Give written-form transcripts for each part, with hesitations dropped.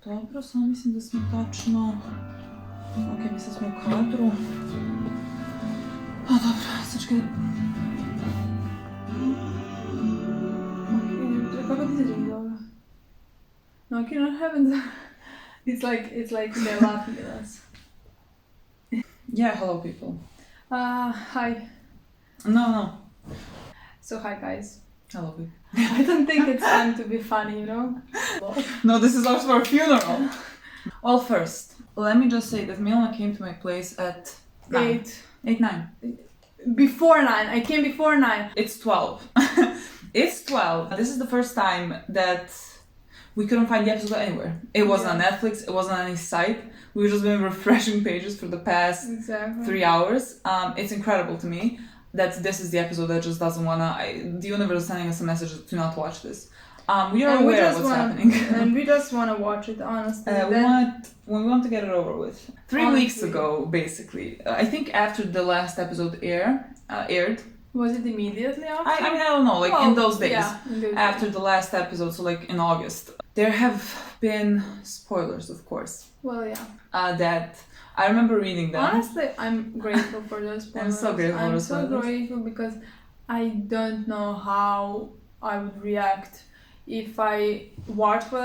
Dobro, samo mislim da smo tačno... Ok, mislim da smo u kadru. A dobro, sačekaj. Ok, kako ti se čini dobro? No, okay, what happens? It's like they're laughing at us. Yeah, hello people. Hi. No. So hi guys. Hello people. I don't think it's time to be funny, you know? No, this is also our funeral. Well, first, let me just say that Milena came to my place at 9. 9. Before 9. I came before 9. It's 12. It's 12. This is the first time that we couldn't find the episode anywhere. It wasn't on Netflix, it wasn't on any site. We've just been refreshing pages for the past 3 hours. It's incredible to me that this is the episode that just doesn't wanna... the universe is sending us a message to not watch this. We are aware of what's happening. And we just want to watch it, honestly. We want to get it over with. 3 Honestly. weeks ago, basically. I think after the last episode aired. Was it immediately after? I mean, I don't know, in those days. Yeah, in those after days. the last episode, so in August. There have been spoilers, of course. Well, yeah. That I remember reading them. Honestly, I'm grateful for those spoilers. I'm so grateful for those spoilers. I'm so grateful because I don't know how I would react if I watch what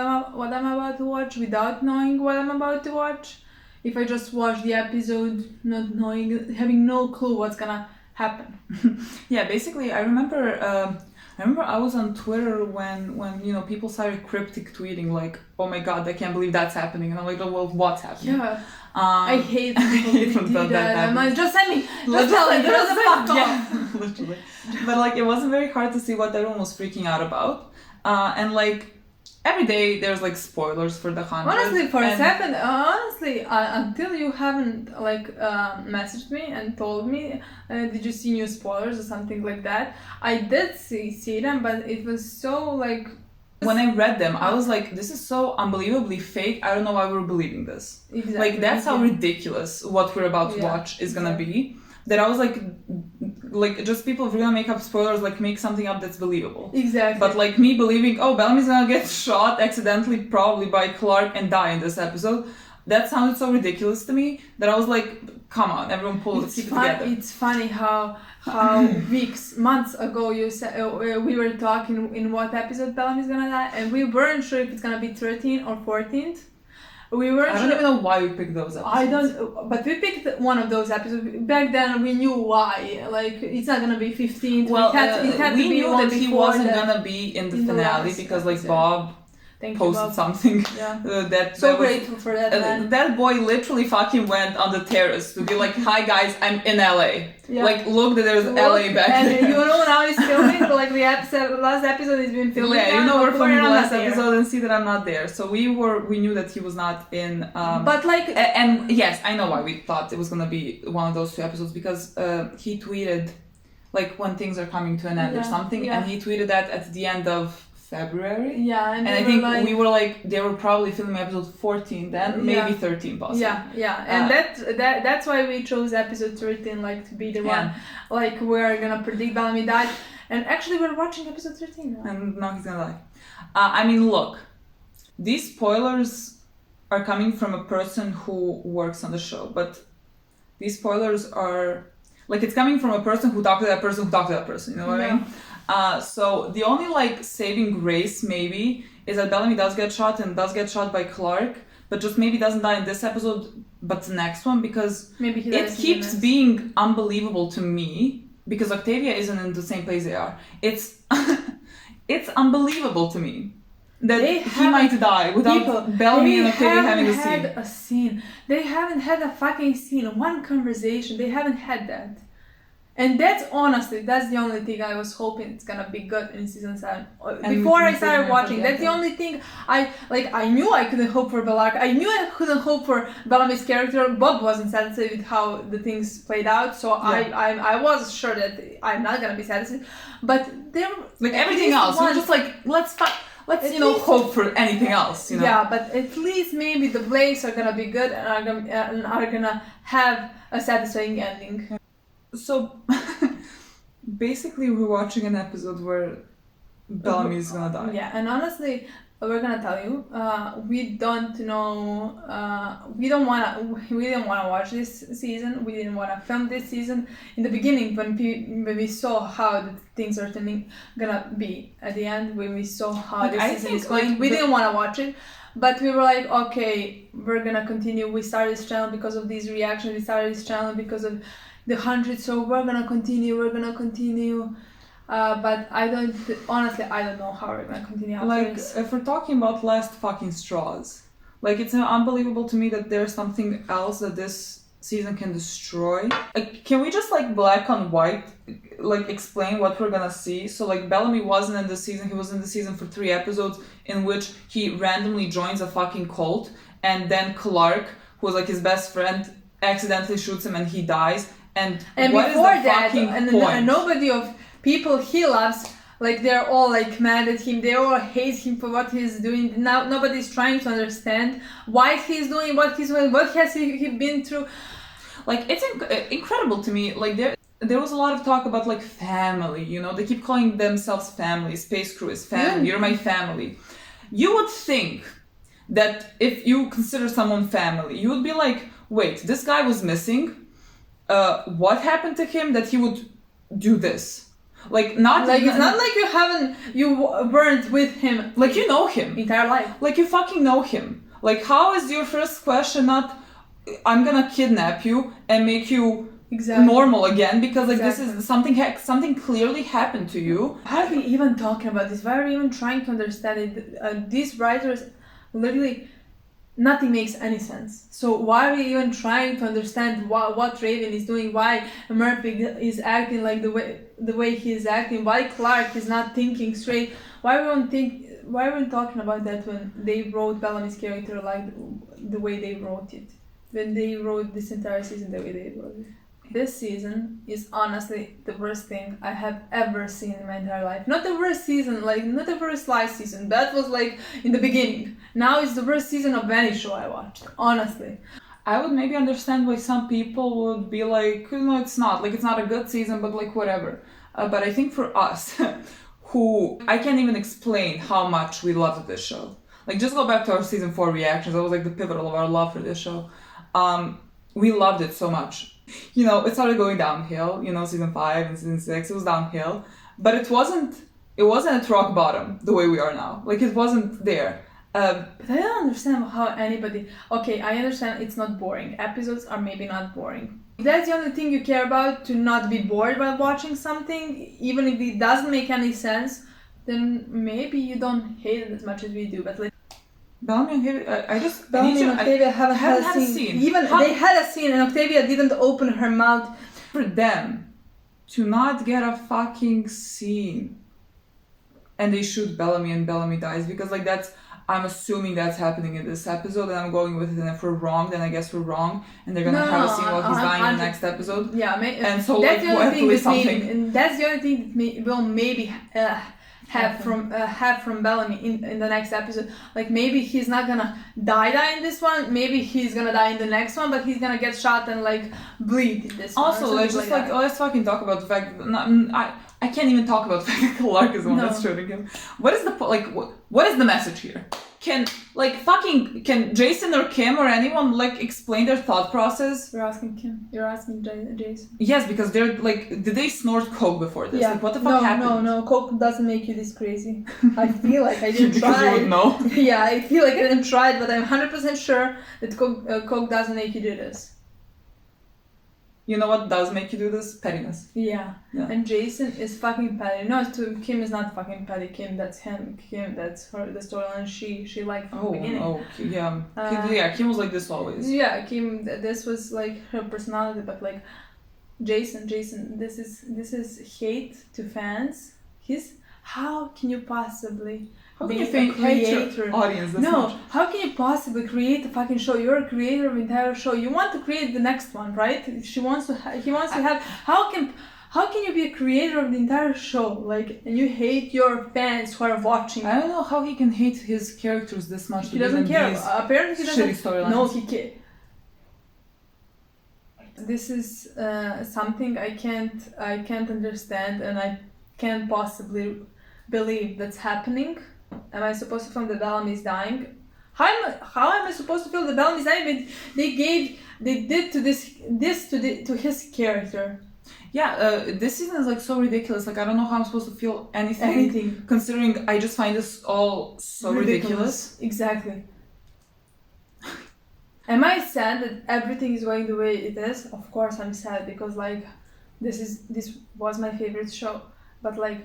I'm about to watch without knowing what I'm about to watch. If I just watch the episode not knowing, having no clue what's gonna happen. Yeah, basically, I remember I was on Twitter when people started cryptic tweeting like, "Oh my God, I can't believe that's happening," and I'm like, "Oh well, what's happening?" Yeah. I hate people who do that. I'm like, just send me. Just tell me. Just fuck off. Yeah, literally. But it wasn't very hard to see what everyone was freaking out about, and every day there's spoilers for the 100. Honestly, for a second, until you haven't messaged me and told me, did you see new spoilers or something like that? I did see them, but it was so When I read them, I was like, this is so unbelievably fake. I don't know why we're believing this. Exactly. That's how ridiculous what we're about to watch is gonna be. That I was just people if we're gonna make up spoilers, make something up that's believable. Exactly. But me believing, oh, Bellamy's gonna get shot accidentally probably by Clark and die in this episode, that sounded so ridiculous to me that I was like, come on, everyone keep it together. It's funny how months ago you said we were talking in what episode Bellamy's gonna die, and we weren't sure if it's gonna be 13th or 14th. We weren't I don't even know why we picked those episodes. But we picked one of those episodes. Back then we knew why. It's not gonna be 15th. Well, it had we to be knew one that he before wasn't that. gonna be in the finale because Bob Thank posted you, Bob. something. Yeah. So grateful for that, man. That boy literally fucking went on the terrace to be like, "Hi guys, I'm in LA." Yeah. Look that there's LA back there. And you know now he's filming. The last episode he's been filming. Yeah, we're filming the last there. episode and see that I'm not there. So we knew that he was not in. But and yes, I know why we thought it was gonna be one of those 2 episodes because he tweeted when things are coming to an end or something, and he tweeted that at the end of February. Yeah, and I think we were they were probably filming episode 14 then, maybe 13 possibly. Yeah, and that's why we chose episode 13 to be the one we're gonna predict Bellamy died, and actually we're watching episode 13 now. And now he's gonna die. I mean, look, these spoilers are coming from a person who works on the show, but these spoilers are it's coming from a person who talked to that person who talked to that person. You know what I mean? So the only saving grace maybe is that Bellamy does get shot and does get shot by Clark, but just maybe doesn't die in this episode but the next one, because maybe it keeps being unbelievable to me because Octavia isn't in the same place they are. It's unbelievable to me that he might die without Bellamy and Octavia having a scene. They haven't had a fucking scene, one conversation. They haven't had that. And that's the only thing I was hoping it's gonna be good in season 7. Before I started watching, that's the only thing I knew I couldn't hope for Bellark. I knew I couldn't hope for Bellamy's character. Bob wasn't satisfied with how the things played out, so I was sure that I'm not gonna be satisfied. But there, everything else, we're just let's hope for anything else. Yeah, but at least maybe the Blaze are gonna be good and are gonna have a satisfying ending. So, basically we're watching an episode where Bellamy is gonna die. Yeah, and honestly, we're gonna tell you. We don't know. We didn't wanna watch this season. We didn't wanna film this season. In the beginning, when we saw how the things are gonna be at the end, when we saw how Like, this I season think, is going, like, we didn't wanna watch it. But we were like, okay, we're gonna continue. We started this channel because of these reactions. We started this channel because of the 100. So we're gonna continue. But honestly, I don't know how we're gonna continue after Like, this. if we're talking about last fucking straws, like, it's unbelievable to me that there's something else that this season can destroy. Like, can we just, like, black on white, like, explain what we're gonna see? So, like, Bellamy wasn't in the season. He was in the season for 3 episodes in which he randomly joins a fucking cult, and then Clark, who was, like, his best friend, accidentally shoots him and he dies. And what is the fucking point? And nobody of people he loves, like, they're all like mad at him, they all hate him for what he's doing. Now nobody's trying to understand why he's doing what he's doing, what has he been through. Like, it's incredible to me. Like, there was a lot of talk about, like, family, you know, they keep calling themselves family. Space Crew is family. You're my family. You would think that if you consider someone family, you would be like, wait, this guy was missing, what happened to him that he would do this? Like, not like, it's not like you weren't with him, like, you know him entire life, like, you fucking know him. Like, how is your first question not, I'm gonna kidnap you and make you normal again, because, like, this is something clearly happened to you. Why are we even talking about this? Why are we even trying to understand it? These writers literally, nothing makes any sense. So why are we even trying to understand what Raven is doing? Why Murphy is acting like the way he is acting? Why Clark is not thinking straight? Why are we talking about that when they wrote Bellamy's character like the way they wrote it? When they wrote this entire season the way they wrote it. This season is honestly the worst thing I have ever seen in my entire life. Not the worst season, like, not the worst last season. That was, like, in the beginning. Now it's the worst season of any show I watched, honestly. I would maybe understand why some people would be like, no, it's not a good season, but, like, whatever. But I think for us, who, I can't even explain how much we loved this show. Like, just go back to our season 4 reactions. That was, like, the pivotal of our love for this show. We loved it so much. You know, it started going downhill, you know, season 5 and season 6, it was downhill. But it wasn't at rock bottom the way we are now. Like, it wasn't there. But I don't understand how anybody... Okay, I understand it's not boring. Episodes are maybe not boring. If that's the only thing you care about, to not be bored while watching something, even if it doesn't make any sense, then maybe you don't hate it as much as we do. But, like, Bellamy and Octavia haven't had a scene. They had a scene and Octavia didn't open her mouth. For them to not get a fucking scene and they shoot Bellamy and Bellamy dies, because, like, I'm assuming that's happening in this episode and I'm going with it, and if we're wrong, then I guess we're wrong and they're gonna have a scene while he's dying in the next episode. Yeah, and so, that's like, hopefully something. And that's the only thing that will maybe have from Bellamy in the next episode. Like, maybe he's not gonna die in this one, maybe he's gonna die in the next one, but he's gonna get shot and, like, bleed in this one. Also, let's fucking talk about the fact that I can't even talk about the fact that Clark is the one that's shooting him. What is the what is the message here? Can Jason or Kim or anyone, like, explain their thought process? You're asking Kim. You're asking Jason. Yes, because they're like, did they snort coke before this? Yeah. Like, what the fuck happened? No, coke doesn't make you this crazy. I feel like I didn't try. Because you would know? Yeah, I feel like I didn't try it, but I'm 100% sure that coke doesn't make you do this. You know what does make you do this? Pettiness. Yeah. And Jason is fucking petty. No, Kim is not fucking petty. Kim, that's him. Kim, that's her. The storyline she liked from the beginning. Yeah. Kim was like this always. Yeah, Kim. This was, like, her personality, but, like, Jason. This is hate to fans. How can you possibly? How can you hate your audience this much? How can you possibly create a fucking show? You're a creator of the entire show. You want to create the next one, right? He wants to have. How can you be a creator of the entire show, like, and you hate your fans who are watching? I don't know how he can hate his characters this much. He doesn't care. Apparently, he doesn't. Shitty storylines. No, he can't. This is something I can't understand, and I can't possibly believe that's happening. Am I supposed to feel that Bellamy is dying? How am I supposed to feel that Bellamy is dying when they did to his character? Yeah, this season is like so ridiculous. Like I don't know how I'm supposed to feel anything. Considering I just find this all so ridiculous. Exactly. Am I sad that everything is going the way it is? Of course I'm sad because like this was my favorite show. But like,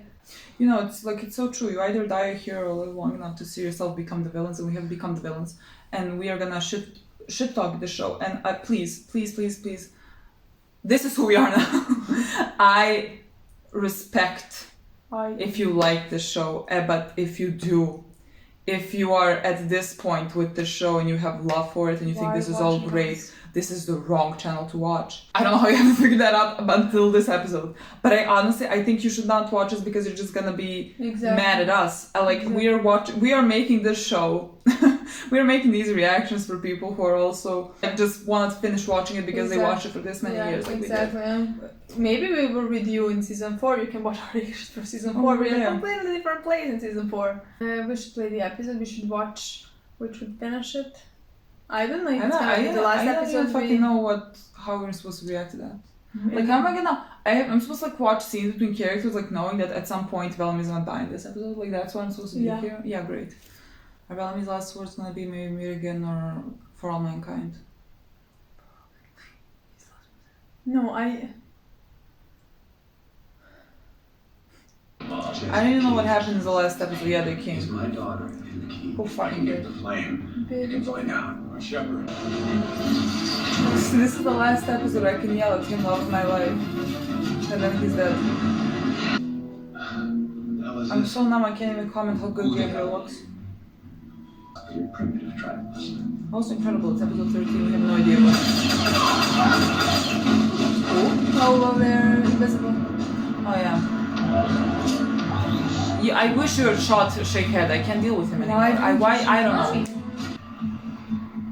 you know, it's like, it's so true. You either die a hero or live long enough to see yourself become the villains, and we have become the villains, and we are gonna shit talk the show. And please, this is who we are now. I respect if you like the show, but if you do, if you are at this point with the show and you have love for it and you think this is all great, this is the wrong channel to watch. I don't know how you have to figure that out until this episode. But I think you should not watch us because you're just gonna be mad at us. We are making this show. We are making these reactions for people who are also just wanted to finish watching it because they watched it for this many years. Exactly. Maybe we will review in season 4. You can watch our reactions for season 4. We're in a completely different place in season 4. We should play the episode. We should watch. We should finish it. I don't know. If it's gonna be the last episode. I don't fucking know how we're supposed to react to that. Like, how am I gonna? I'm supposed to like watch scenes between characters, like knowing that at some point Bellamy's gonna die in this episode. Like that's what I'm supposed to do here. Yeah, great. Are Bellamy's last words gonna be maybe meet again or for all mankind? No, I don't even know what happened in the last episode. Yeah, they came. Is my daughter in the key? Who fucking get the flame? You can find out. Shepherd. This is the last episode I can yell at him, love of my life. And then he's dead. I'm so numb I can't even comment how good Gabriel looks. You're primitive tribals. Also incredible, it's episode 13, we have no idea what. Oh, well, they're invisible. Oh yeah. Yeah, I wish you were shot to shake head. I can't deal with him anymore. Why? I don't know.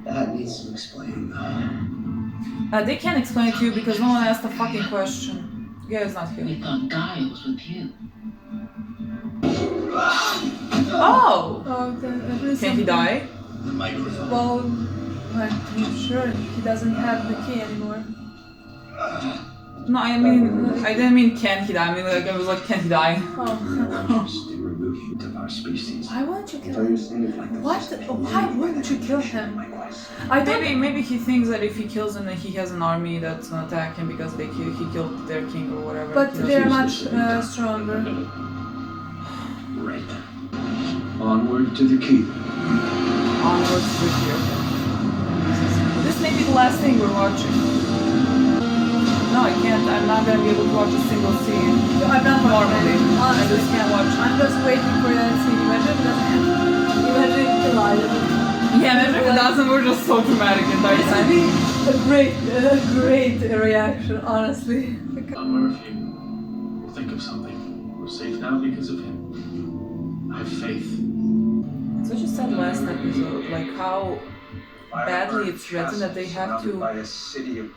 That needs some explaining though. They can't explain it to you because no one asked a fucking question. Gail's not here. We thought Guy was with you. Oh! Can't he die? The microphone. Well, I'm sure he doesn't have the key anymore. No, I didn't mean can he die. I mean, like, I was like, can he die? Oh. They removed you of our species. Why won't you kill him? What? Why wouldn't you kill him? Maybe he thinks that if he kills him, then he has an army that's gonna attack him because he killed their king or whatever. But they're much stronger. Right. Onward to the key. Onward to the key. This may be the last thing we're watching. No, I can't. I'm not gonna be able to watch a single scene. No, I'm not normally. I just can't watch. I'm just waiting for that scene. Imagine if it doesn't. Imagine if it lies. Yeah, imagine if it doesn't. We're just so dramatic the entire time. This would be a great reaction, honestly. Murphy, we'll think of something. We're safe now because of him. I have faith. That's what you said last episode. Like how badly it's written that they have to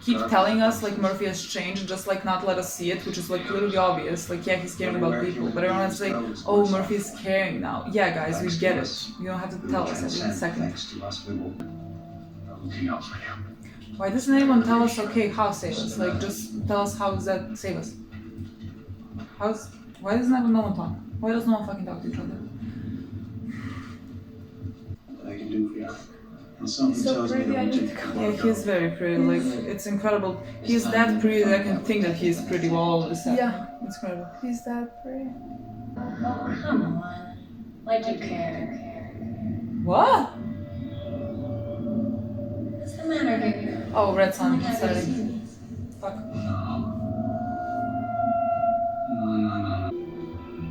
keep telling us like Murphy has changed and just like not let us see it, which is like clearly obvious. Like yeah, he's caring about people, but everyone has to say, oh, Murphy is caring now. Yeah, guys, we get it. You don't have to tell us every second. Why doesn't anyone tell us, okay, how save us? Like just tell us how does that save us? Why doesn't no one talk? Why does no one fucking talk to each other? What I can do for you. And something tells me that yeah, he's very pretty. Like it's incredible. He's that pretty that I can think that he's pretty while all of this happening. Yeah, it's incredible. He's that pretty. Oh, come on. Like you care. What? What's the matter, baby? Oh, red sun. Sorry. Fuck. No.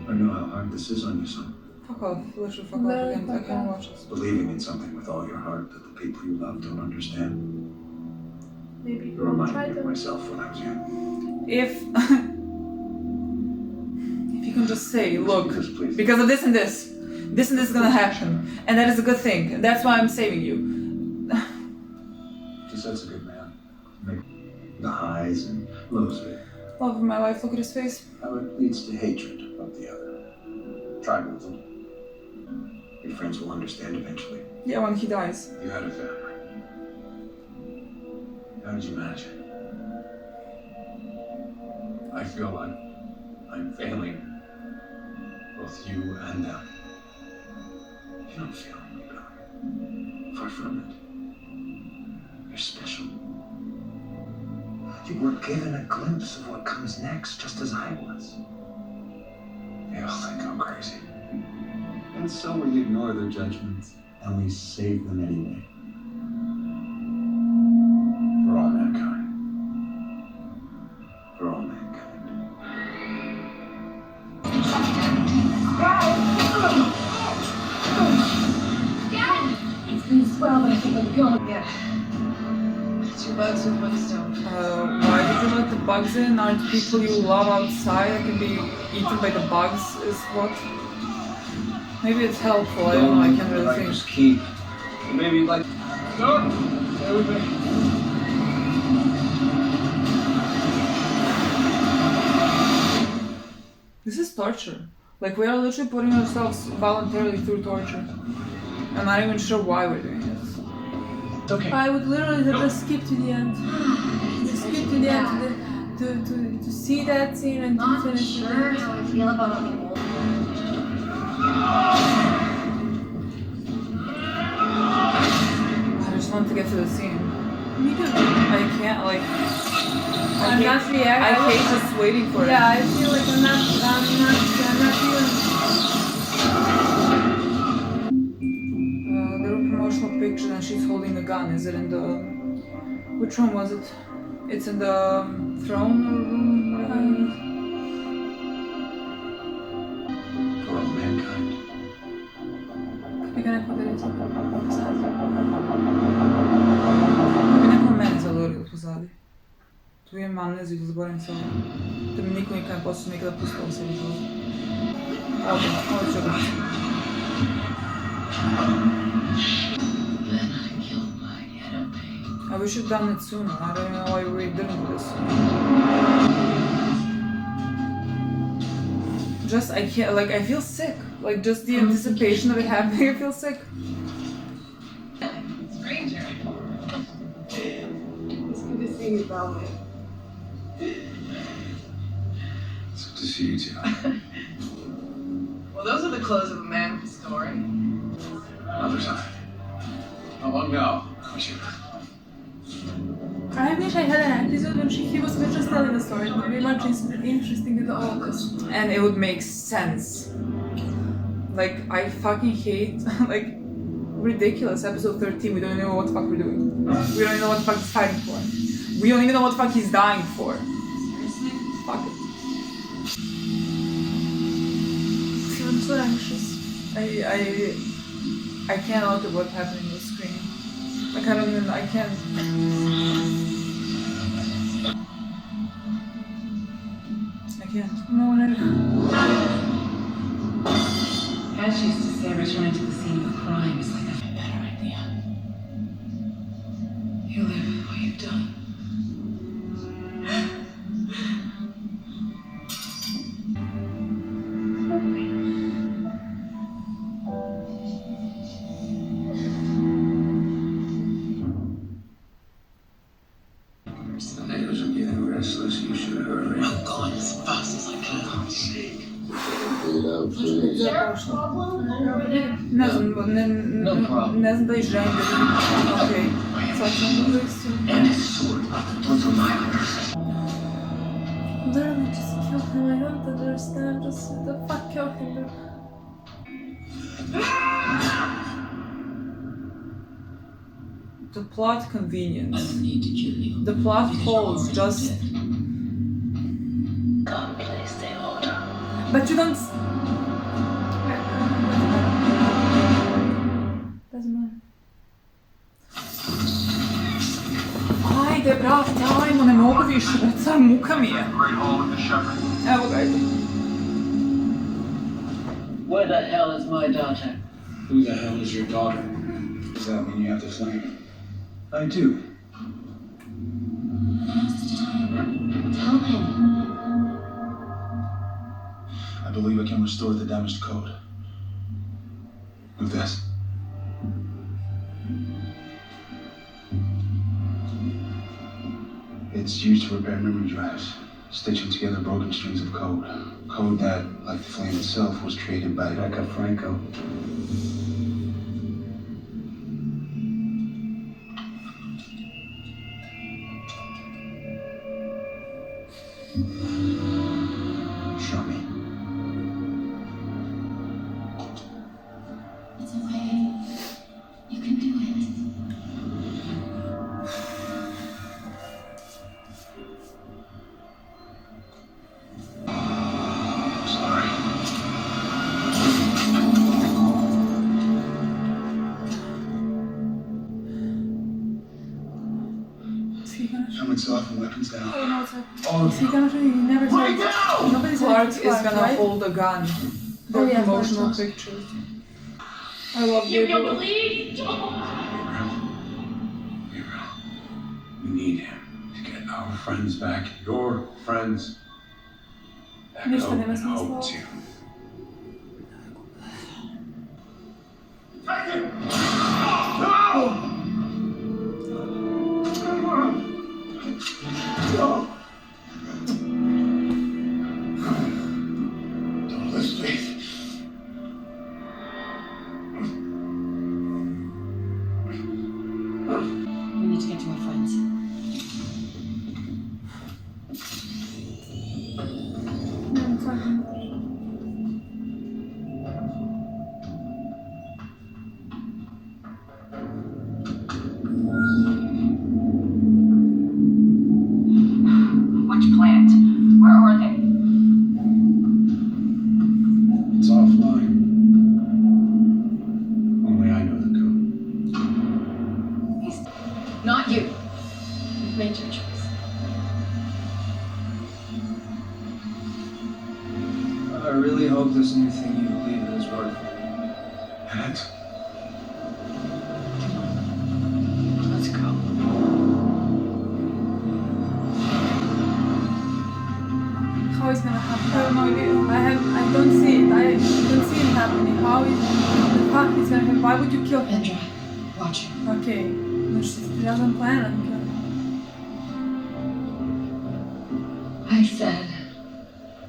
I know how hard this is on you, son. Fuck off. Literally fuck off. I can't watch this. Believing in something with all your heart that the people you love don't understand. Maybe It we'll reminded try me of to. myself when I was young. If you can just say, look, because of this and this is gonna happen, and that is a good thing, and that's why I'm saving you. She said it's a good man. The highs and lows of it. Love of my life, look at his face. How it leads to hatred of the other. Tribalism. Your friends will understand eventually. Yeah, when he dies. You had a family. How did you manage it? I feel like I'm failing both you and them. You don't feel me, Billy. Far from it. You're special. You were given a glimpse of what comes next, just as I was. They all think I'm crazy. And so we ignore their judgments, and we save them anyway. For all mankind. For all mankind. It's been swell, but I think I'm gone. Yeah. 2 bugs with 1 stone. Why did you let the bugs in? Aren't people you love outside that can be eaten by the bugs? Is what? Maybe it's helpful. I don't know. I can't really think. Just keep. Maybe like. No. Stay with me. This is torture. Like, we are literally putting ourselves voluntarily through torture. I'm not even sure why we're doing it. It's okay. I would literally just skip to the end. Just skip to the end to see that scene and to Not finish sure it. how I feel about the wolf. I just want to get to the scene. Me too. I can't, like... I'm not reacting. I hate just waiting for it. Yeah, I feel like I'm not feeling. There were promotional pictures and she's holding a gun. Is it in the... Which one was it? It's in the throne room? For all mankind. We're gonna put it in Би neko mene zadori od pozadi. Tu imam amneziju, zaboravim se ovo. Da mi niko nikad poslije nikada pustao se u životu. Ovdje ću ga. Then I killed my enemy. I wish you'd done it sooner. I don't know why we didn't do this sooner. Just, I can't, like, I feel sick. Like, just the anticipation of it happening, I feel sick. Stranger. It's good to see you, Belly. It's good to see you too. Well, those are the clothes of a man with a story. Another time. How long ago? I wish I had an episode when he was just telling the story. It would be much interesting than all this. And it would make sense. Like, I fucking hate, like, ridiculous episode 13. We don't even know what the fuck we're doing. We don't even know what the fuck he's fighting for. We don't even know what the fuck he's dying for. Fuck it. I'm so anxious. I can't look at what's happening on the screen. Like, I don't even, I can't. I can't. No, no. Ash used to say returning to the scene of a crime is like a better idea. You live with what you've done. The neighbors are getting restless. You should hurry. I'm going as fast as I can. Ne znam, ne znam da je žena. Okej, sad ćemo da isti. And his sword, those are my orders. Literally just kill him. I don't understand. Just the fuck kill him. The plot convenience. I don't need to kill you. The plot holes just. God place the order. But you don't. Doesn't matter. Ajde, brate, ajmo, ne mogu više, već sam muka mi je. Evo ga, ajde. Where the hell is my daughter? Who the hell is your daughter? Does that mean you have to flee? I do. Tell him. I believe I can restore the damaged code. With this. It's used to repair memory drives, stitching together broken strings of code. Code that, like the flame itself, was created by Becca Franco. Show me. It's okay. You can do it. Sorry. Is he gonna show? Helmets off and weapons down. Oh no, it's like, All is of he you. gonna show? He never saw Right it. now! Nobody's Clark is gonna right? hold a gun. Oh, The yeah, promotional Clark. pictures. I love You Gabriel. believe? Gabriel, we need him to get our friends back. Your friends. That Wiesz, code to nie and ma hope sensu. too. Don't listen to me. We need to get to our friends. No, it's like, Which plant? Where are they? It's offline. Only I know the code. He's not you. You've made your choice. I really hope this new thing you believe in is worth it. And Let's go. how is gonna happen? I have no idea. I don't see it. I don't see it happening. How is the fuck is gonna happen? Why would you kill him? Andra, watch him. Okay. No, she doesn't plan on killing him. I said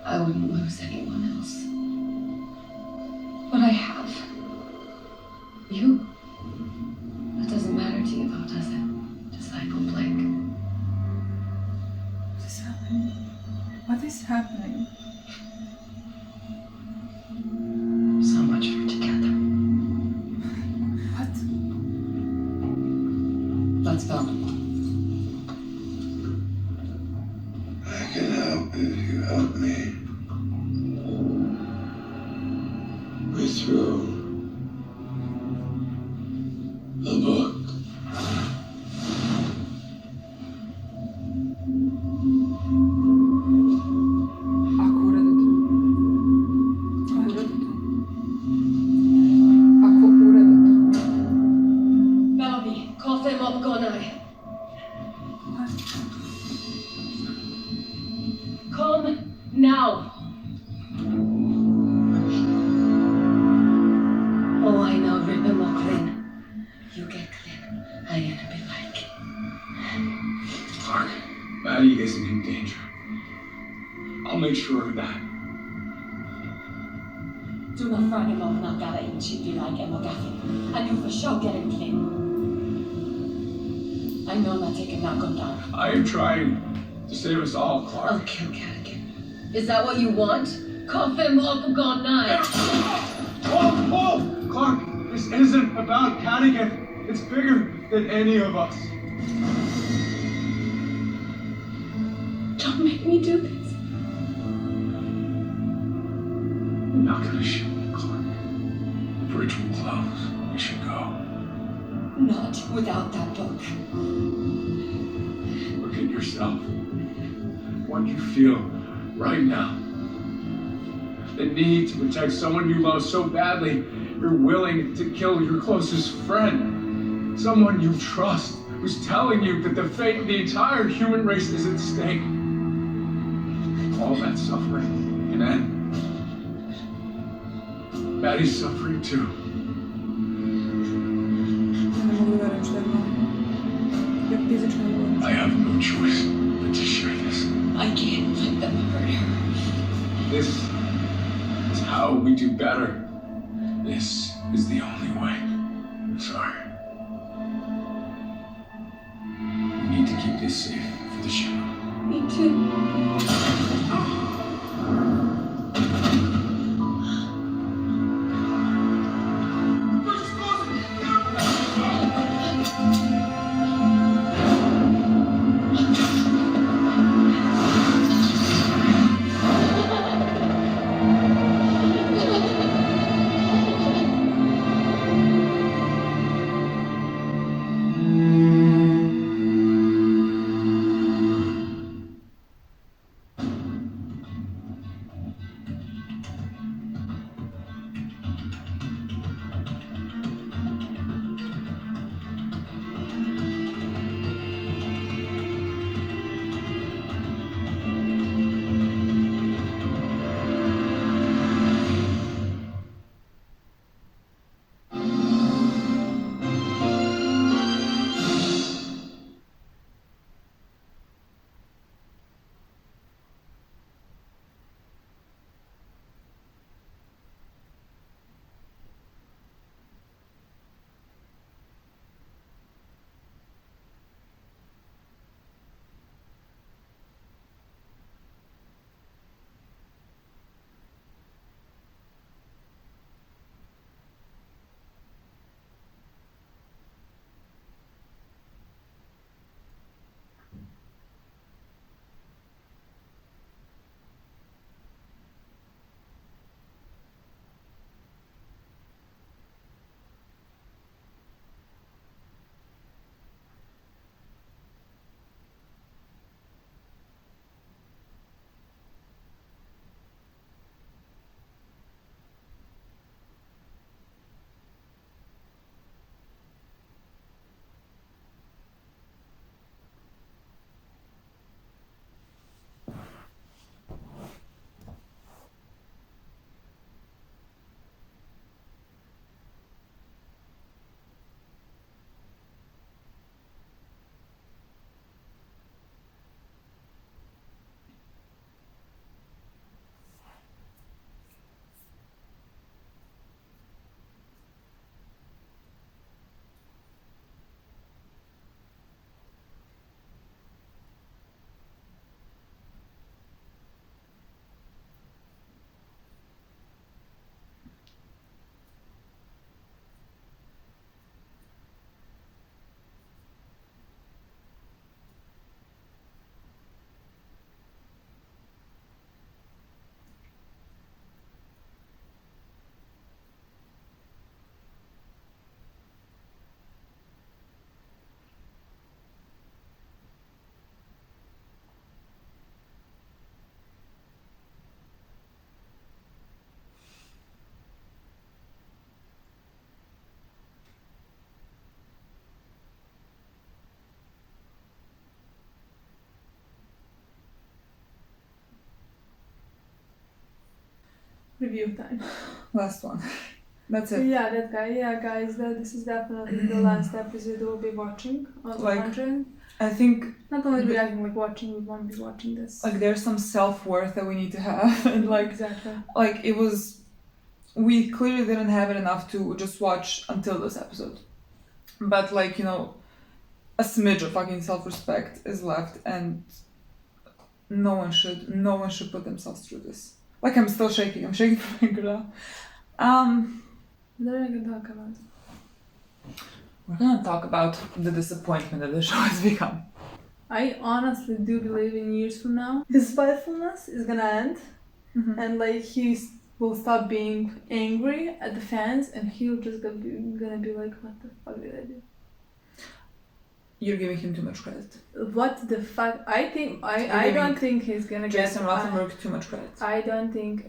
I wouldn't lose anyone else. But I have. You. That doesn't matter to you though, does it? Disciple Blake. What is happening? What is happening? So much for together. What? Let's go. I can help if you help me. We're through. The book. Ako uredu to. Uredu to. Ako uredu to. Bellamy, call them up, go now. Come now. Oh, I know, rip him up clean. You get clean. I ain't a bit like. Clark, Maddie isn't in danger. I'll make sure of that. Do not frag him up, not that ain't she'd be like Emma Gaffin. And you for sure get him clean. I know I'm not taking that gun down. I am trying to save us all, Clark. I'll kill Cadigan. Is that what you want? Cuff him up, gone now. Oh! Clark, this isn't about Cadigan. It's bigger than any of us. Don't make me do this. You're not gonna shoot me, Clark. The bridge will close. We should go. Not without that book. Look at yourself. What you feel right now. The need to protect someone you love so badly, you're willing to kill your closest friend. Someone you trust, who's telling you that the fate of the entire human race is at stake. All that suffering can end. Maddie's suffering too. verujem što je malo. Ja fizično ne govorim. I have no choice but to share this. I can't let them hurt her. This is how we do better. This is the only way. I'm sorry. We need to keep this safe for the show. Me too. Review time. Last one. That's it. Yeah, that guy. Yeah, guys, this is definitely the last episode we'll be watching on Like, 100. I think Not only reacting, like watching, we won't be watching this. like there's some self-worth that we need to have and like Exactly. like it was we clearly didn't have it enough to just watch until this episode. But like, you know, a smidge of fucking self-respect is left and no one should put themselves through this. Like I'm still shaking. I'm shaking from anger now. What are we gonna talk about? We're gonna talk about the disappointment that the show has become. I honestly do believe in years from now, his spitefulness is gonna end, and like he will stop being angry at the fans, and he'll just gonna be like, what the fuck did I do? You're giving him too much credit. What the fuck? I don't think he's gonna get. Jason Rothenberg too much credit. I don't think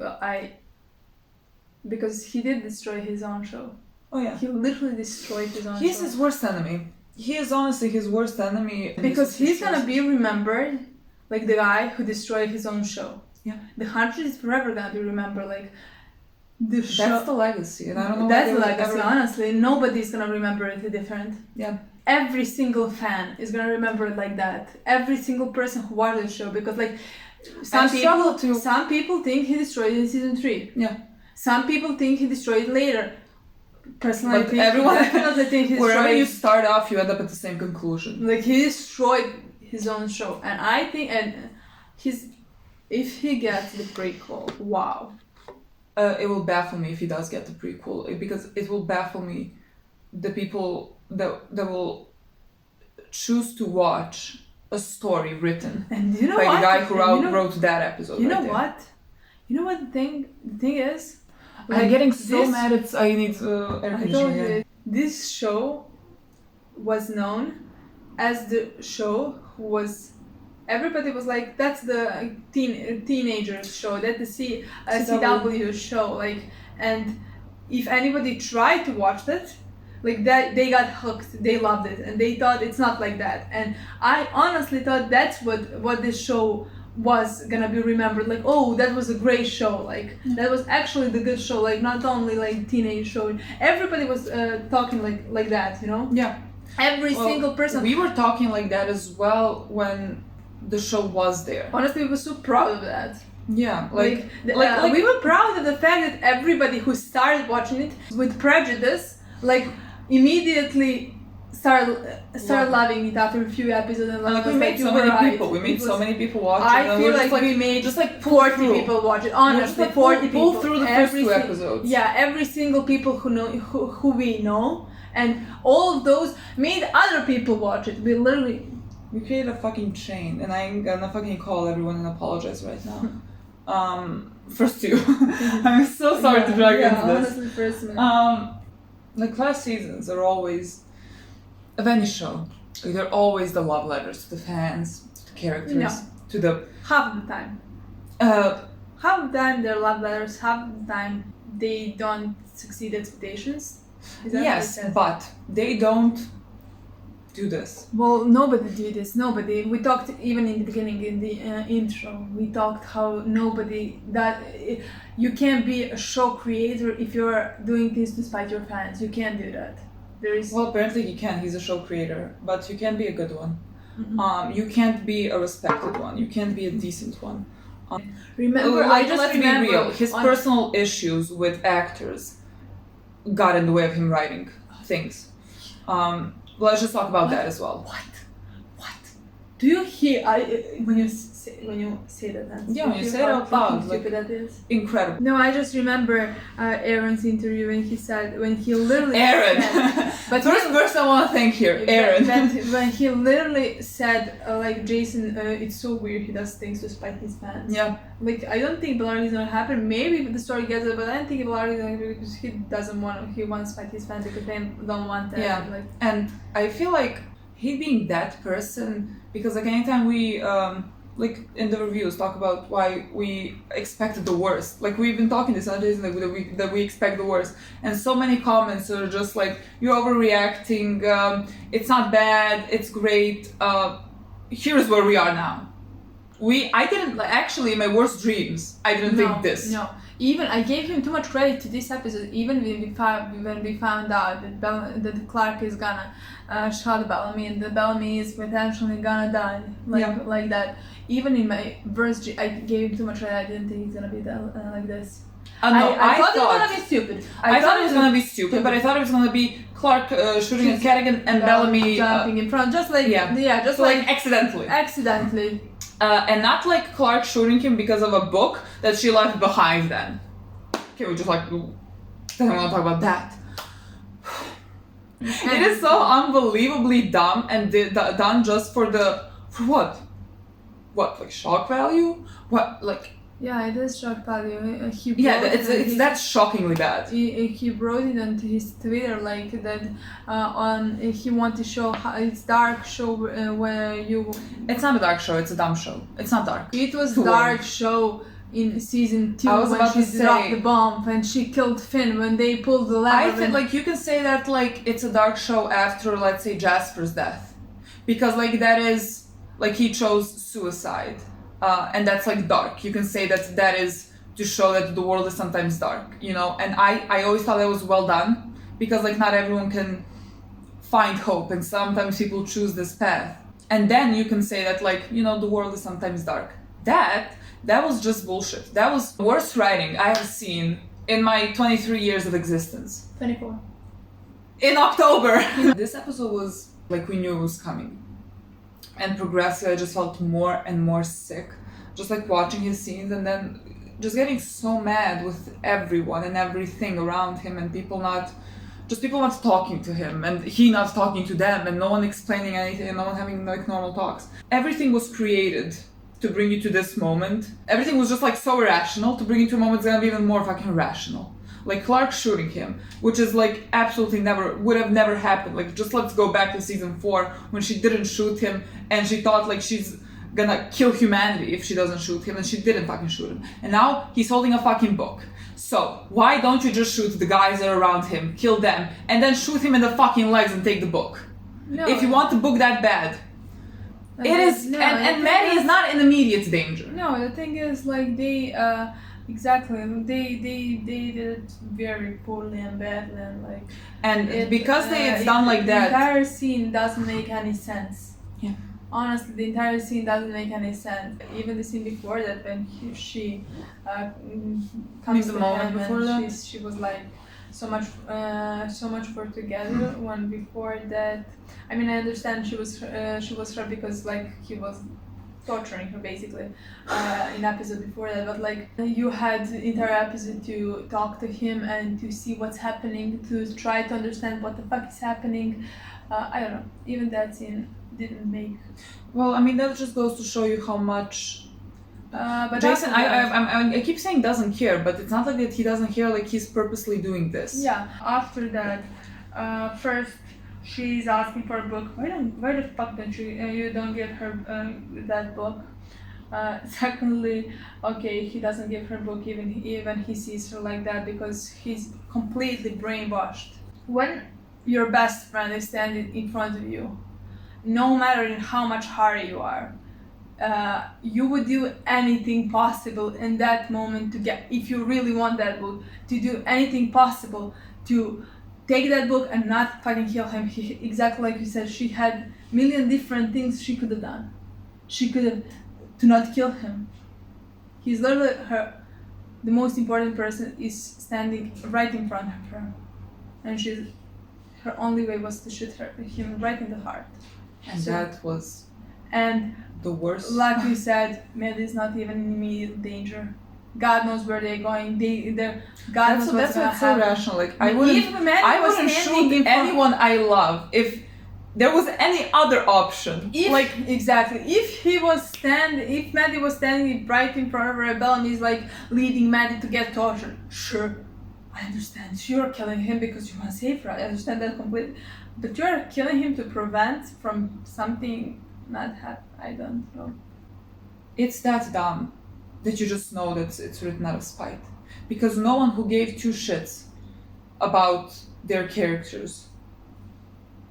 because he did destroy his own show. Oh yeah. He literally destroyed his own show. He's his worst enemy. He is honestly his worst enemy. Because he's gonna be remembered like the guy who destroyed his own show. Yeah. The 100 is forever gonna be remembered like the show. That's the legacy, and I don't know. That's the why they would legacy. ever- Honestly, nobody's gonna remember it different. Yeah. Every single fan is gonna remember it like that. Every single person who watched the show, because like some people think he destroyed it in season 3. Yeah. Some people think he destroyed it later. Personally, But everyone, definitely think he wherever destroyed. you start off, you end up at the same conclusion. Like he destroyed his own show, and I think, and if he gets the prequel, wow. It will baffle me if he does get the prequel, because it will baffle me the people that will choose to watch a story written And you know by what? the guy who You know- wrote that episode. You right know there. what? You know what the thing is? I'm getting so this- mad. I need air I told conditioning. you, Yeah. this show was known as the show who was. Everybody was like, that's the teenagers show, that's the CW show, like, and if anybody tried to watch that, like that, they got hooked, they loved it, and they thought it's not like that, and I honestly thought that's what this show was gonna be remembered, like, oh, that was a great show, like, that was actually the good show, like, not only like teenage show, everybody was talking like that, you know? Yeah. Every Well, single person. We were talking like that as well when the show was there. Honestly, we were so proud of that. Yeah, Like like- we were proud of the fact that everybody who started watching it with prejudice, like immediately started loving it after a few episodes, and like we was made like, so you were many right. people. We It made was- so many people watch it. I and feel we're like just we made just like pull 40 through. people watch it. We're Honestly, just like 40 pull people. through the first Every two si- episodes. Yeah, every single people who we know, and all of those made other people watch it. We created a fucking chain, and I'm gonna fucking call everyone and apologize right now. First two. I'm so sorry to drag into this. Honestly, first man. Like class seasons are always of any show. Like, they're always the love letters to the fans, to the characters, No. to the. Half of the time. Half of the time they're love letters. Half of the time they don't succeed expectations. Is that what it Yes, says? but they don't do this. Well, nobody did this. Nobody. We talked even in the beginning in the intro. We talked how nobody that you can't be a show creator if you're doing this to spite your fans. You can't do that. There is. Well, apparently he can. He's a show creator, but you can't be a good one. Mhm. You can't be a respected one. You can't be a decent one. Remember, Let's be real. His personal issues with actors got in the way of him writing things. Let's just talk about that as well. What? Do you hear? When you say that. Nancy, Yeah, do when you hear say it how out loud, fucking like- stupid that is. Incredible. No, I just remember Aaron's interview when he said when he literally Aaron. said, but First he- person I want to thank here, Aaron. when he literally said like Jason, it's so weird he does things to spite his fans. Yeah. Like I don't think Bellari is gonna happen. Maybe the story gets it, but I don't think Bellari is gonna happen because he doesn't want. He wants to spite his fans because they don't want that. Yeah. Like And I feel like he being that person, because like anytime we like in the reviews talk about why we expected the worst, like we've been talking this on Jason, like that we expect the worst, and so many comments are just like, you're overreacting, it's not bad, it's great, here's where we are now. I didn't, like, actually in my worst dreams I didn't think this. No. Even I gave him too much credit to this episode. Even when we found out that Clark is gonna shot Bellamy and that Bellamy is potentially gonna die, like that. Even in my worst, I gave him too much credit. I didn't think he's gonna be like this. No, I thought it was gonna be stupid. I thought it was gonna be stupid, but I thought it was gonna be Clark shooting at Cadigan and Bellamy jumping in front, just like just so like accidentally. accidentally. And not like Clark shooting him because of a book that she left behind then. Okay, we just like, I don't want to talk about that. It is so unbelievably dumb and done just for what? What, like shock value? What, like... Yeah, it is shock value. It's that's shockingly bad. He wrote it on his Twitter like that. He wanted to show how it's dark show where you. It's not a dark show. It's a dumb show. It's not dark. It was Too dark long. show in season 2 I was when about she to dropped say- the bomb and she killed Finn when they pulled the lever. I feel like you can say that like it's a dark show after, let's say, Jasper's death, because like that is like he chose suicide, and that's like dark. You can say that is to show that the world is sometimes dark, you know. And I always thought that was well done, because like not everyone can find hope, and sometimes people choose this path. And then you can say that, like, you know, the world is sometimes dark. That was just bullshit. That was the worst writing I have seen in my 23 years of existence. 24. In October. This episode was like, we knew it was coming. And progressively I just felt more and more sick. Just like watching his scenes, and then just getting so mad with everyone and everything around him, and people not talking to him, and he not talking to them, and no one explaining anything, and no one having like normal talks. Everything was created to bring you to this moment. Everything was just like so irrational to bring you to a moment that's gonna be even more fucking irrational. Like Clark shooting him, which is like absolutely would have never happened. Like, just let's go back to season 4 when she didn't shoot him and she thought like she's gonna kill humanity if she doesn't shoot him, and she didn't fucking shoot him. And now he's holding a fucking book. So why don't you just shoot the guys that are around him, kill them, and then shoot him in the fucking legs and take the book? No. If you want the book that bad. It is, no, and Maddie is not in immediate danger. No, the thing is, like, they did it very poorly and badly, and like. And because it's done like that. The entire scene doesn't make any sense. Yeah. Honestly, the entire scene doesn't make any sense. Even the scene before that, when she comes to him, and she was like so much for together. When before that, I mean, I understand she was hurt because like he was torturing her basically in episode before that, but like you had the entire episode to talk to him and to see what's happening, to try to understand what the fuck is happening. I don't know, even that scene didn't make. Well, I mean, that just goes to show you how much but Jason, I keep saying doesn't care, but it's not like that he doesn't care, like he's purposely doing this. Yeah, after that, first she's asking for a book. Why the fuck don't you don't give her that book? Secondly, okay, he doesn't give her book even he sees her like that because he's completely brainwashed. When your best friend is standing in front of you, no matter in how much hurry you are, you would do anything possible in that moment to get, if you really want that book, to do anything possible to take that book and not fucking kill him. Exactly like you said, she had a million different things she could have done. She could have to not kill him. He's literally the most important person is standing right in front of her, and her only way was to shoot him right in the heart. And so, that was the worst. Like you said, Maddie is not even in immediate danger. God knows where they're going. God knows what's gonna happen. That's so rational. Like I wouldn't shoot anyone I love if there was any other option. Exactly. If Maddie was standing right in front of her, Bellamy is like leading Maddie to get tortured. Sure, I understand. You're killing him because you want to save her. I understand that completely. But you're killing him to prevent from something not happening. I don't know. It's that dumb that you just know that it's written out of spite. Because no one who gave two shits about their characters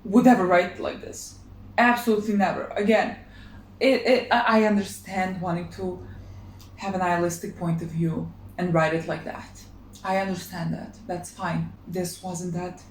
would ever write like this. Absolutely never. Again, I understand wanting to have a nihilistic point of view and write it like that. I understand that. That's fine. This wasn't that.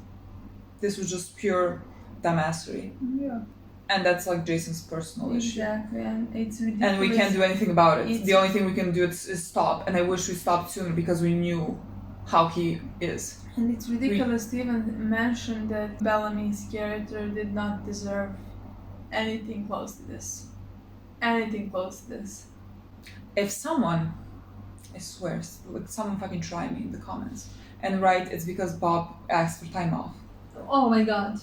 This was just pure dumbassery. Yeah. And that's like Jason's personal issue. Exactly, and it's ridiculous. And we can't do anything about it. The only thing we can do is stop. And I wish we stopped sooner because we knew how he is. And it's ridiculous to even mention that Bellamy's character did not deserve anything close to this. Anything close to this. If someone, I swear, like someone fucking try me in the comments and write it's because Bob asked for time off. Oh my god.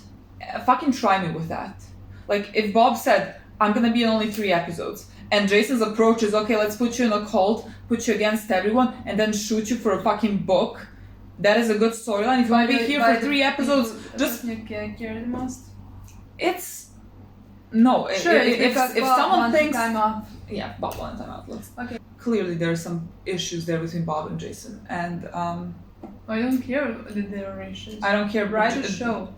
Fucking try me with that. Like, if Bob said, I'm gonna be in only 3 episodes, and Jason's approach is, okay, let's put you in a cult, put you against everyone, and then shoot you for a fucking book, that is a good storyline. If you wanna be here for 3 episodes, just... You care the most? It's... No, sure, if someone thinks... Time off. Yeah, Bob wanted time off. Okay. Clearly there are some issues there between Bob and Jason, and I don't care that there are issues. I don't care. Write a show.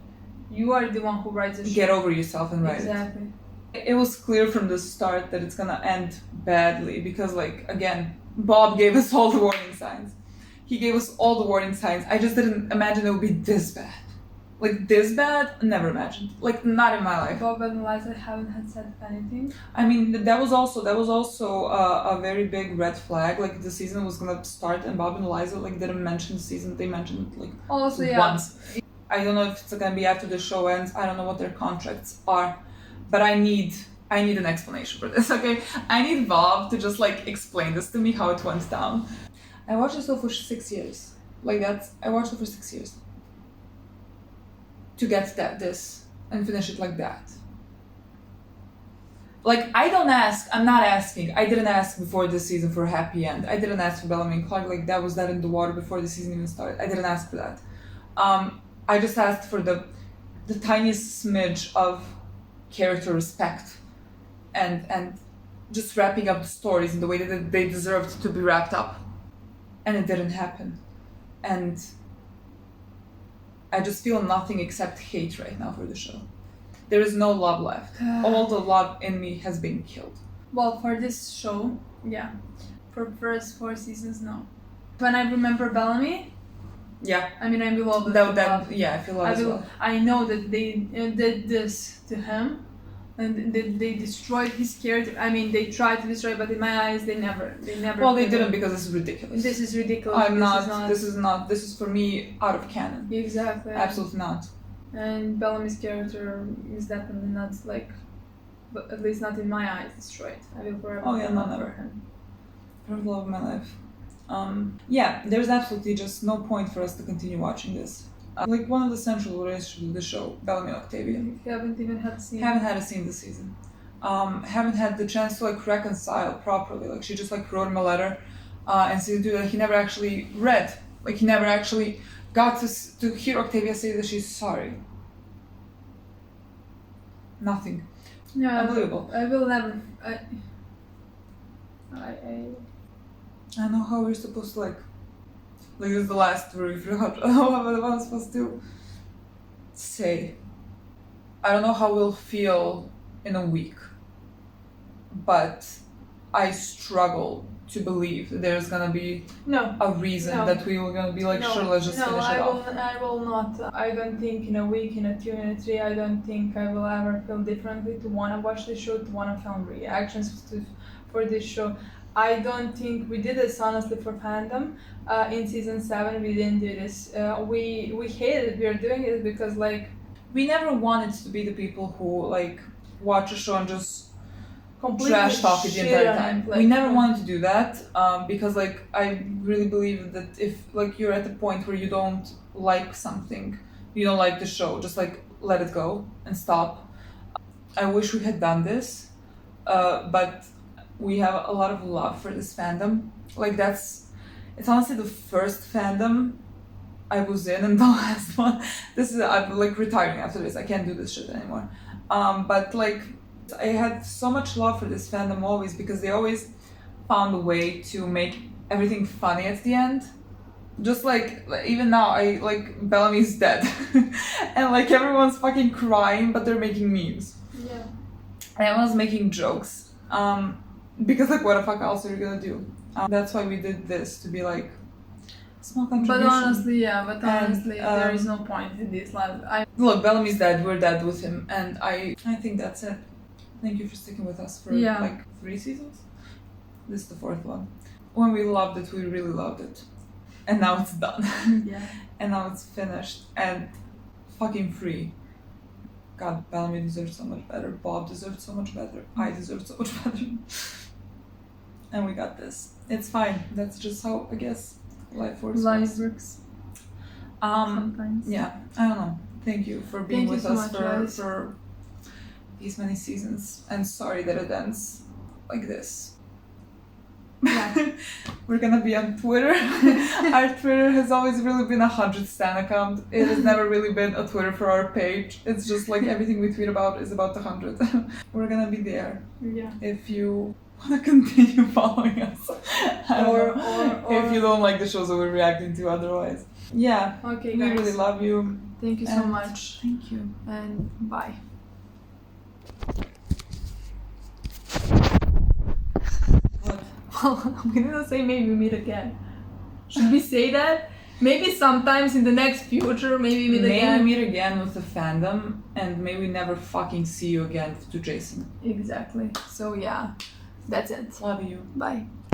You are the one who writes the show. Get over yourself and write exactly. It was clear from the start that it's gonna end badly because, like, again, Bob gave us all the warning signs. He gave us all the warning signs. I just didn't imagine it would be this bad. Like this bad, never imagined. Like not in my life. Bob and Eliza haven't had said anything. I mean, that was also a very big red flag. Like the season was gonna start, and Bob and Eliza like didn't mention the season. They mentioned it like Also, yeah. once. I don't know if it's gonna be after the show ends. I don't know what their contracts are, but I need an explanation for this. Okay, I need Bob to just like explain this to me how it went down. I watched the show for 6 years. I watched it for 6 years. To get this and finish it like that. Like, I'm not asking. I didn't ask before this season for a happy end. I didn't ask for Bellamy and Clark, like that was dead in the water before the season even started. I didn't ask for that. I just asked for the tiniest smidge of character respect and just wrapping up the stories in the way that they deserved to be wrapped up. And it didn't happen. And I just feel nothing except hate right now for the show. There is no love left. All the love in me has been killed. Well, for this show, yeah. For first 4 seasons, no. When I remember Bellamy, yeah. I mean, I will always that yeah, I feel love as well. I know that they did this to him, and they destroyed his character. I mean, they tried to destroy, but in my eyes, they never. Well, they didn't because this is ridiculous. This is ridiculous. This is for me out of canon. Exactly. Absolutely not. And Bellamy's character is definitely not like, but at least not in my eyes, destroyed. I will forever. Oh yeah, no, never. For the love of my life. Yeah, there's absolutely just no point for us to continue watching this. Like one of the central relationships of the show, Bellamy and Octavia. You haven't even had a scene. Haven't had a scene this season. Haven't had the chance to like reconcile properly. Like she just like wrote him a letter, and season 2 that he never actually read. Like he never actually got to hear Octavia say that she's sorry. Nothing. Yeah, Unbelievable. I will never. I know how we're supposed to like this is the last review. What I'm supposed to say. I don't know how we'll feel in a week, but I struggle to believe that there's gonna be a reason that we were gonna be like, sure, let's just finish it off. I will not. I don't think in a week, in a 2, in a 3, I don't think I will ever feel differently to wanna watch the show, to wanna film reactions for this show. I don't think we did this honestly for fandom. In season 7, we didn't do this. We hated it. We are doing it because like we never wanted to be the people who like watch a show and just completely trash talk it the entire time. Like, we never wanted to do that because like I really believe that if like you're at the point where you don't like something, you don't like the show, just like let it go and stop. I wish we had done this, but we have a lot of love for this fandom. Like it's honestly the first fandom I was in and the last one. I'm like retiring after this. I can't do this shit anymore. But like I had so much love for this fandom always because they always found a way to make everything funny at the end. Just like even now, I like Bellamy's dead, and like everyone's fucking crying, but they're making memes. Yeah. And everyone's making jokes. Because like what the fuck else are you gonna do? That's why we did this, to be like small contribution. But honestly, there is no point in this. Look, Bellamy's dead, we're dead with him, and I think that's it. Thank you for sticking with us for like 3 seasons. This is the 4th one. When we loved it, we really loved it. And now it's done. Yeah. And now it's finished and fucking free. God, Bellamy deserved so much better. Bob deserved so much better. I deserved so much better. And we got this. It's fine. That's just how, I guess, life works. Life works. Sometimes. Yeah, I don't know. Thank you for being with us much, for these many seasons. And sorry that it ends like this. Yeah. We're gonna be on Twitter. Our Twitter has always really been a 100 stan account. It has never really been a Twitter for our page. It's just like everything we tweet about is about the 100. We're gonna be there. Yeah. If you wanna continue following us. Or if you don't like the shows that we're reacting to otherwise. Yeah. Okay, we guys. really love you. Thank you so much. Thank you. And bye. What? we didn't say maybe we meet again. Should we say that? Maybe sometimes in the next future, maybe meet again. Maybe meet again with the fandom, and maybe never fucking see you again to Jason. Exactly. So yeah, that's it. Love you. Bye.